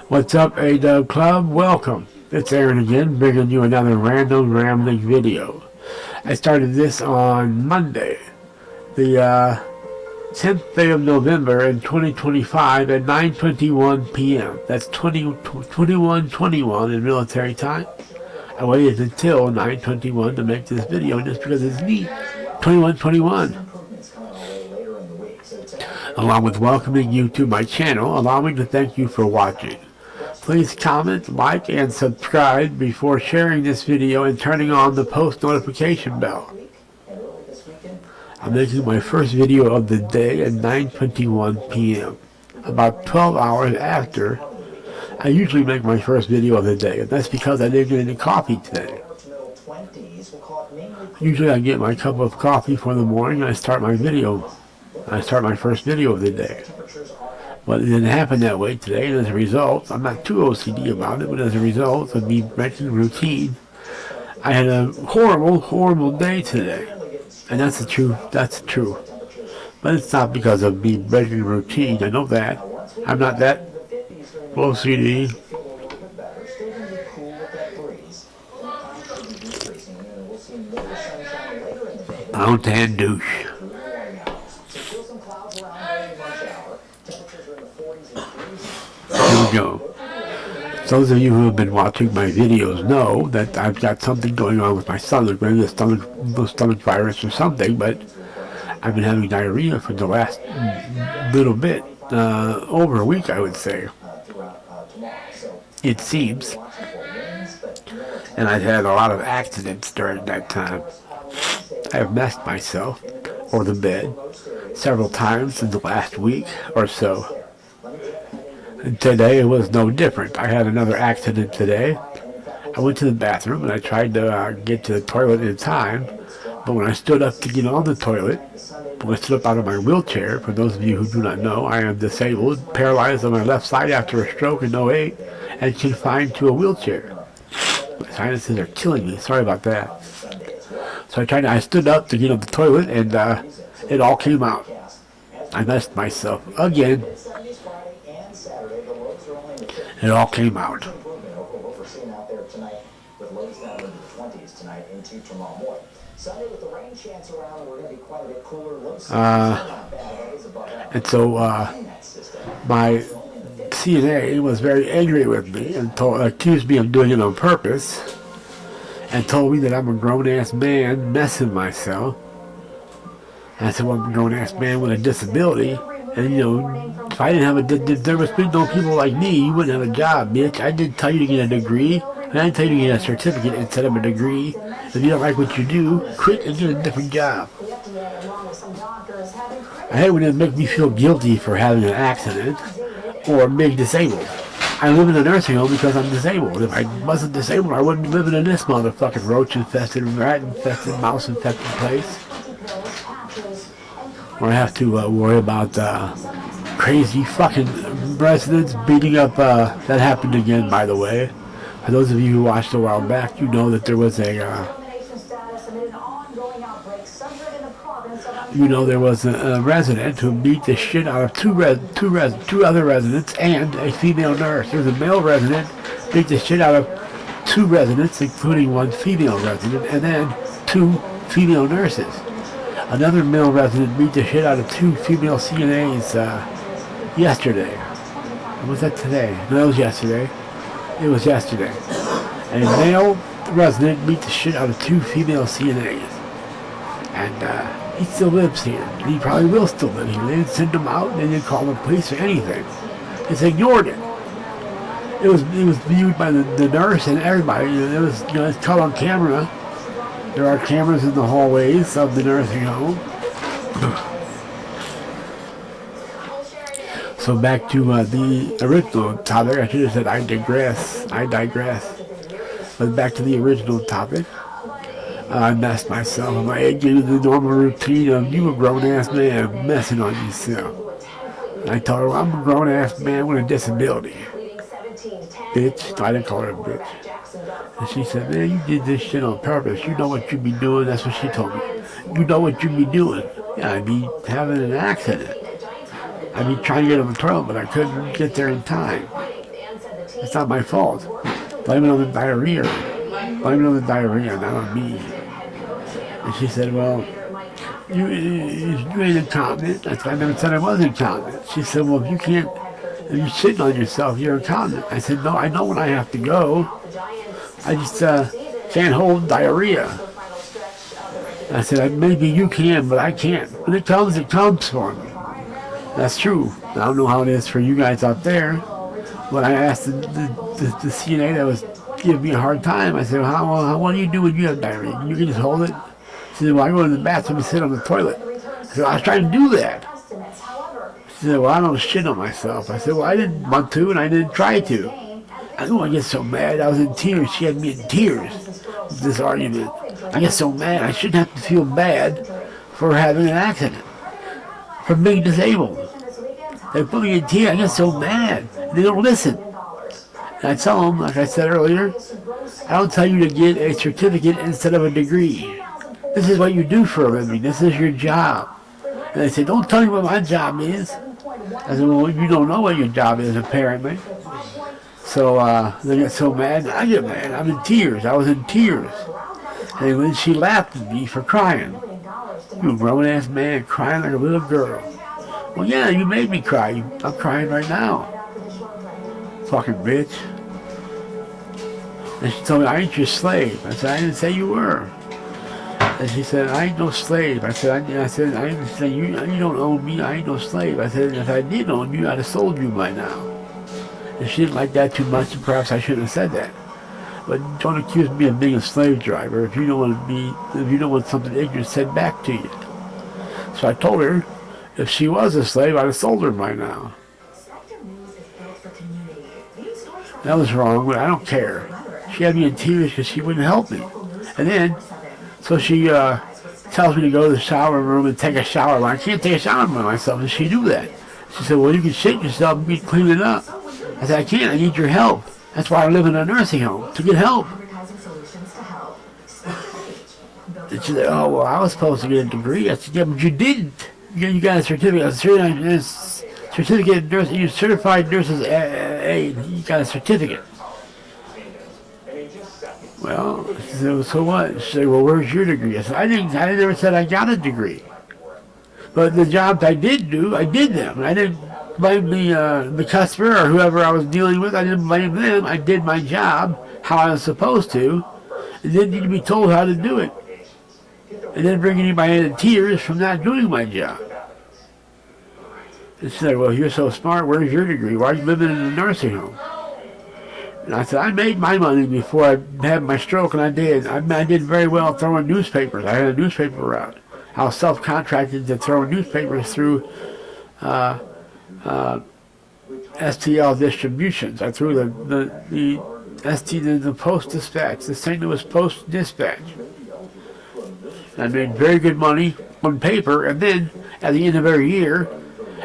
What's up, A-Dub Club? Welcome. It's Aaron again, bringing you another random rambling video. I started this on Monday, the 10th day of November in 2025 at 9:21 p.m. That's 21:21 in military time. I waited until 9:21 to make this video just because it's neat. 21:21. Along with welcoming you to my channel, allow me to thank you for watching. Please comment, like, and subscribe before sharing this video and turning on the post notification bell. I'm making my first video of the day at 9:21 p.m. About 12 hours after I usually make my first video of the day, and that's because I didn't get any coffee today. Usually I get my cup of coffee for the morning and I start my first video of the day. But it didn't happen that way today, and as a result, I'm not too OCD about it, but as a result of me breaking routine, I had a horrible day today. And that's the truth. But it's not because of me breaking routine. I know that. I'm not that OCD. Mountain douche. Here we go. Those of you who have been watching my videos know that I've got something going on with my stomach, maybe a stomach virus or something, but I've been having diarrhea for the last little bit, over a week I would say. It seems. And I've had a lot of accidents during that time. I have messed myself, or the bed, several times in the last week or so. And today it was no different. I had another accident today. I went to the bathroom and I tried to get to the toilet in time, but when I stood up to get on the toilet, when I stood up out of my wheelchair, for those of you who do not know, I am disabled, paralyzed on my left side after a stroke in '08, and confined to a wheelchair. My sinuses are killing me. Sorry about that. So I stood up to get on the toilet, and it all came out. I messed myself again. It all came out. And so my CNA was very angry with me and accused me of doing it on purpose and told me that I'm a grown-ass man messing myself. And I said, well, I'm a grown-ass man with a disability. And, you know, if I didn't have if there was no people like me, you wouldn't have a job, bitch. I didn't tell you to get a degree, and I didn't tell you to get a certificate instead of a degree. If you don't like what you do, quit and get a different job. I hate when it makes me feel guilty for having an accident or being disabled. I live in a nursing home because I'm disabled. If I wasn't disabled, I wouldn't be living in this motherfucking roach-infested, rat-infested, mouse-infested place. Where I have to worry about crazy fucking residents beating up, that happened again, by the way. For those of you who watched a while back, you know that there was a resident who beat the shit out of two other residents and a female nurse. There was a male resident beat the shit out of two residents, including one female resident, and then two female nurses. Another male resident beat the shit out of two female CNAs yesterday. Or was that today? No, it was yesterday. It was yesterday. And a male resident beat the shit out of two female CNAs. And he still lives here. He probably will still live here. They didn't send him out. They didn't call the police or anything. They just ignored it. It was viewed by the nurse and everybody. It was, it's caught on camera. There are cameras in the hallways of the nursing home. So back to the original topic. I should have said I digress. But back to the original topic. I messed myself. I get into the normal routine of you a grown-ass man messing on yourself. And I told her, well, I'm a grown-ass man with a disability. Bitch. No, I didn't call her a bitch. And she said, man, you did this shit on purpose. You know what you be doing. That's what she told me. You know what you be doing. Yeah, I'd be having an accident. I'd be trying to get on the toilet, but I couldn't get there in time. It's not my fault. Blame it on the diarrhea. Blame it on the diarrhea, not on me. And she said, well, you ain't incontinent. I never said I was incontinent. She said, well, if you're sitting on yourself, you're incontinent. I said, no, I know when I have to go. I just can't hold diarrhea. I said, maybe you can, but I can't. When it comes for me. That's true. I don't know how it is for you guys out there. When I asked the CNA that was giving me a hard time, I said, what do you do when you have diarrhea? You can just hold it? She said, well, I go to the bathroom and sit on the toilet. I said, I was trying to do that. She said, well, I don't shit on myself. I said, well, I didn't want to, and I didn't try to. I know I get so mad. I was in tears. She had me in tears with this argument. I get so mad. I shouldn't have to feel bad for having an accident, for being disabled. They put me in tears. I get so mad. They don't listen. And I tell them, like I said earlier, I don't tell you to get a certificate instead of a degree. This is what you do for a living. This is your job. And they say, don't tell me what my job is. I said, well, you don't know what your job is, apparently. So they get so mad. I get mad. I'm in tears. I was in tears. And when she laughed at me for crying. You grown-ass man crying like a little girl. Well, yeah, you made me cry. I'm crying right now. Fucking bitch. And she told me, I ain't your slave. I said, I didn't say you were. And she said, I ain't no slave. I said, I didn't say, you don't own me. I ain't no slave. I said, if I did own you, I'd have sold you by now. And she didn't like that too much, and perhaps I shouldn't have said that. But don't accuse me of being a slave driver if you don't want something ignorant said back to you. So I told her, if she was a slave, I'd have sold her by now. That was wrong, but I don't care. She had me in tears because she wouldn't help me. And then, so she tells me to go to the shower room and take a shower. Well, I can't take a shower by myself, and she knew that. She said, well, you can shake yourself and clean it up. I said, I can't. I need your help. That's why I live in a nursing home, to get help. And she said, oh, well, I was supposed to get a degree. I said, yeah, but you didn't. You got a certificate. A certificate of nurse. You certified nurses aid. You got a certificate. Well, she said, so what? She said, well, where's your degree? I said, I never said I got a degree. But the jobs I did do, I did them. I didn't blame the customer or whoever I was dealing with. I didn't blame them. I did my job how I was supposed to, and didn't need to be told how to do it. And then bring anybody into tears from not doing my job. And she said, well, you're so smart. Where's your degree? Why are you living in a nursing home? And I said, I made my money before I had my stroke, and I did. I did very well throwing newspapers. I had a newspaper route. I was self-contracted to throw newspapers through STL distributions. I threw the Post Dispatch, the St. Louis Post Dispatch. I made very good money on paper, and then at the end of every year,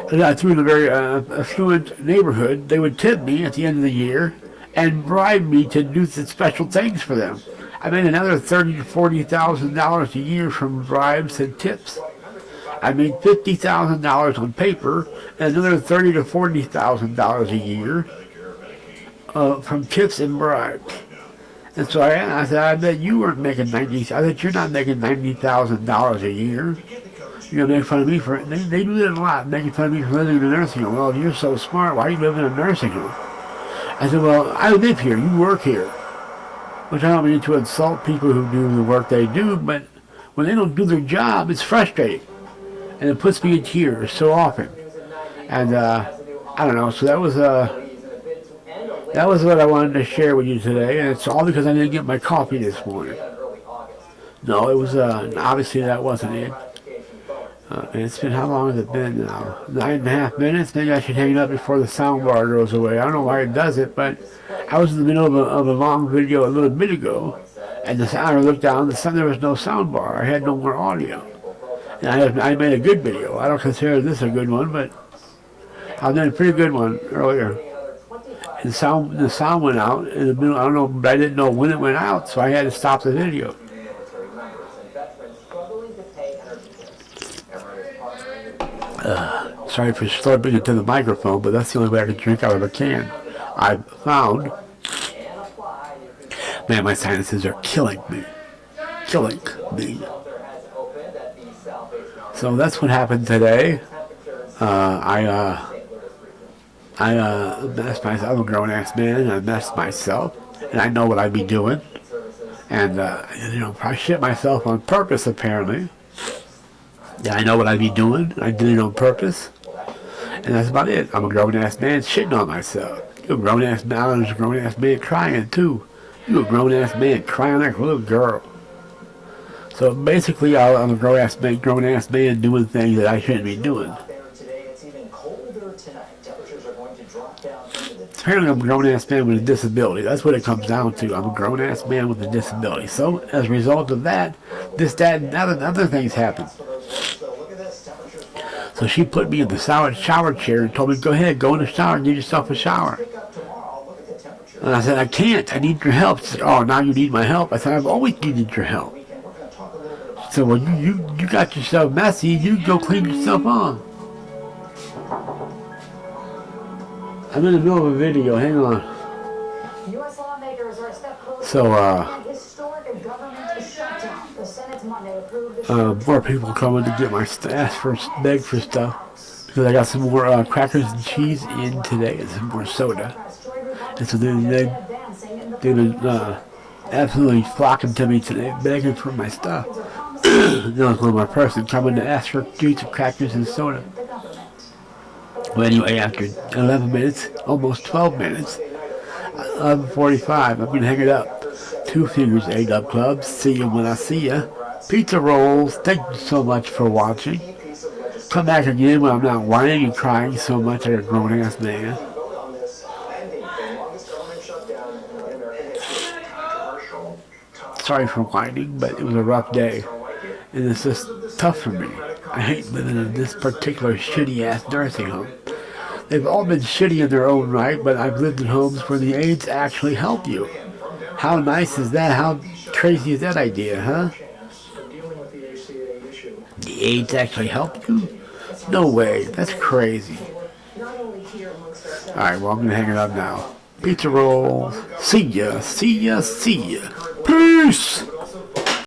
through the very affluent neighborhood, they would tip me at the end of the year and bribe me to do some special things for them. I made another $30,000 to $40,000 a year from bribes and tips. I made $50,000 on paper and another $30,000 to $40,000 a year from tips and bribes. And so I said, I bet you weren't making I said, you're not making $90,000 a year. You're gonna make fun of me for it. They do that a lot, making fun of me for living in a nursing home. Well, if you're so smart, why do you live in a nursing home? I said, well, I live here, you work here. Which I don't mean to insult people who do the work they do, but when they don't do their job, it's frustrating. And it puts me in tears so often. And I don't know, so that was what I wanted to share with you today, and it's all because I didn't get my coffee this morning. No, it was, obviously that wasn't it. And it's been, how long has it been now? 9.5 minutes? Maybe I should hang it up before the sound bar goes away. I don't know why it does it, but I was in the middle of a long video a little bit ago, and I looked down, there was no sound bar. I had no more audio. And I made a good video. I don't consider this a good one, but I did a pretty good one earlier. And the sound went out in the middle. I don't know, but I didn't know when it went out, so I had to stop the video. Sorry for slurping into the microphone, but that's the only way I can drink out of a can. I found, man, my sinuses are killing me. Killing me. So that's what happened today. I messed myself. I'm a grown-ass man, and I messed myself, and I know what I'd be doing. And, I shit myself on purpose, apparently. Yeah, I know what I'd be doing. I did it on purpose. And that's about it. I'm a grown-ass man shitting on myself. You're a grown-ass man. I was a grown-ass man crying, too. You're a grown-ass man crying like a little girl. So basically, I'm a grown-ass man doing things that I shouldn't be doing. Apparently, I'm a grown-ass man with a disability. That's what it comes down to. I'm a grown-ass man with a disability. So, as a result of that, this, that, and other things happen. So she put me in the shower chair and told me, go ahead, go in the shower and give yourself a shower. And I said, I can't. I need your help. She said, oh, now you need my help. I said, I've always needed your help. So when you got yourself messy, you go clean yourself on. I'm in the middle of a video. Hang on. U.S. lawmakers are a step closer So, to historic government shutdown. The Senate's Monday approved the more people coming to get my beg for stuff. Because I got some more crackers and cheese in today and some more soda. And so they've been absolutely flocking to me today, begging for my stuff. There was one more person coming to ask for treats of crackers and soda. Well, anyway, after 11 minutes, almost 12 minutes, 11:45, I'm going to hang it up. Two Fingers A-Dub Club. See you when I see you. Pizza Rolls, thank you so much for watching. Come back again when I'm not whining and crying so much like a grown-ass man. Sorry for whining, but it was a rough day. And it's just tough for me. I hate living in this particular shitty-ass nursing home. They've all been shitty in their own right, but I've lived in homes where the aides actually help you. How nice is that? How crazy is that idea, huh? The aides actually help you? No way. That's crazy. Alright, well, I'm going to hang it up now. Pizza Rolls. See ya, see ya, see ya. Peace!